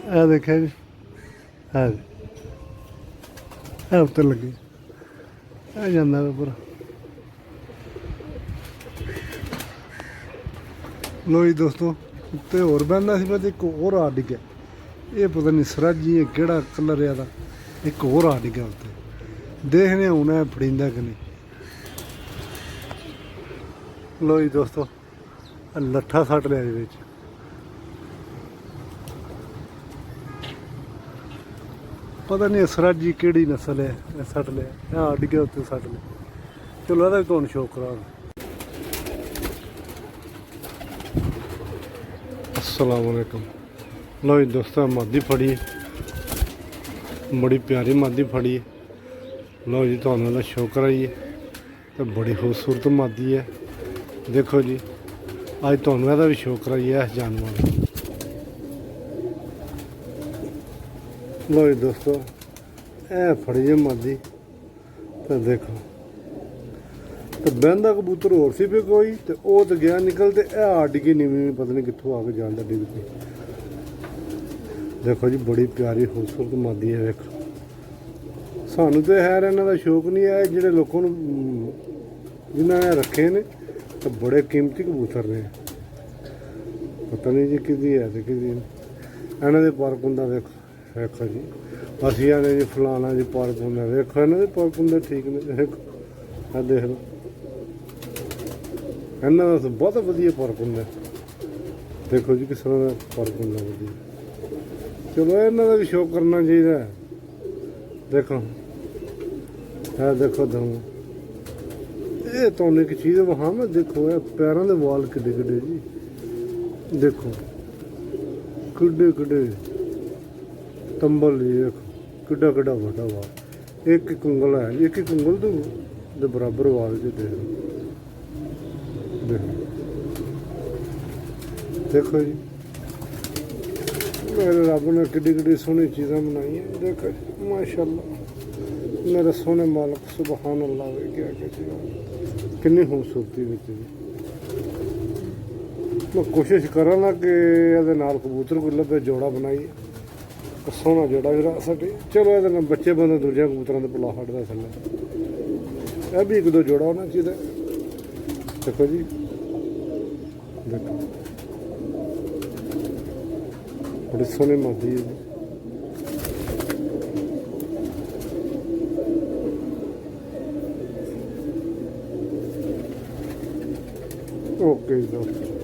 ਆ ਦੇਖਿਆ ਜੀ, ਹਾਂ ਇਹ ਉੱਤੇ ਲੱਗੀ ਆ ਜਾਂਦਾ ਉੱਪਰ। ਲੋ ਜੀ ਦੋਸਤੋ, ਉੱਤੇ ਹੋਰ ਬਹਿੰਦਾ ਸੀ ਬਸ ਇੱਕ ਹੋਰ ਆ ਡਿੱਗਿਆ। ਇਹ ਪਤਾ ਨਹੀਂ ਸਰਾਜੀ ਹੈ ਕਿਹੜਾ ਕਲਰ ਆ ਦਾ, ਇੱਕ ਹੋਰ ਆ ਡਿੱਗਿਆ ਉੱਤੇ। ਦੇਖਦੇ ਹੁਣ ਇਹ ਫੜੀਂਦਾ ਕਿ ਨਹੀਂ। ਲੋ ਜੀ ਦੋਸਤੋ, ਲੱਠਾ ਸੱਟ ਲਿਆ ਇਹਦੇ ਵਿੱਚ। ਪਤਾ ਨਹੀਂ ਸਰਾਜੀ ਕਿਹੜੀ ਨਸਲ ਹੈ, ਇਹ ਸੱਟ ਲਿਆ ਆ ਡਿੱਗਿਆ ਉੱਤੇ ਸੱਟ ਲਿਆ। ਚਲੋ ਇਹਦਾ ਵੀ ਤੁਹਾਨੂੰ ਸ਼ੌਕ ਕਰਾ। अस्सलामुअलैकुम। लो जी दोस्तों, मादी फड़ी बड़ी प्यारी मादी फड़ी है। लो जी तो शो कराइए, तो बड़ी खूबसूरत मादी है। देखो जी अज तो भी शो कराइए इस जानवर। लो जी दोस्तों, ए फड़ी है मादी, तो देखो तो बहदा कबूतर होर सी पे कोई, तो वह तो गया निकल, तो यह आ डिगी नीवी, पता नहीं कितों आके जाता डिग पे। देखो जी बड़ी प्यारी खूबसूरत मादी है। देखो सानू तो खैर इन्हों का शौक नहीं है, जोड़े लोगों जिन्होंने रखे ने तो बड़े कीमती कबूतर ने। पता नहीं जी कि है तो कि इन्हों के पार्क होंगे। देखो देखो जी असी आने जी फलाना जी पार्क होंगे। देखो इन्हों के पार्क होंगे ठीक ने। देखो देख लो इन्हों का तो बहुत वधिया पार्क होंगे। देखो जी किस तरह का पार्क होंगे वधिया। चलो इन्हों का भी शौक करना चाहिए। देखो है, देखो दम ये तो एक चीज़ वहाँ में देखो है पैरों के वाल किड्डे किड्डे जी। देखो किड्डे किड्डे तंबल जी। देखो किड्डा किड्डा बड़ा वाल, एक एक उंगल है, एक एक उंगल तो बराबर वाल जी। देखो देखो जी मेरे रब ने किड्डी किड्डी सोहनी चीज़ां बनाई हैं। देखो माशाअल्लाह मेरे सोहने मालक सुबहान अल्लाह। क्या कितनी खूबसूरती विच जी। मैं कोशिश करा ना कि ये कबूतर को लभे जोड़ा बनाइए, सोहना जोड़ा भी रख सके। चलो ये बच्चे बंद दूजे कबूतरों के पला हटता थले, यह भी एक दो जोड़ा होना चाहिए। देखो जी देखो बड़ी सोहनी मादी है जी। ओके जी दोस्तों।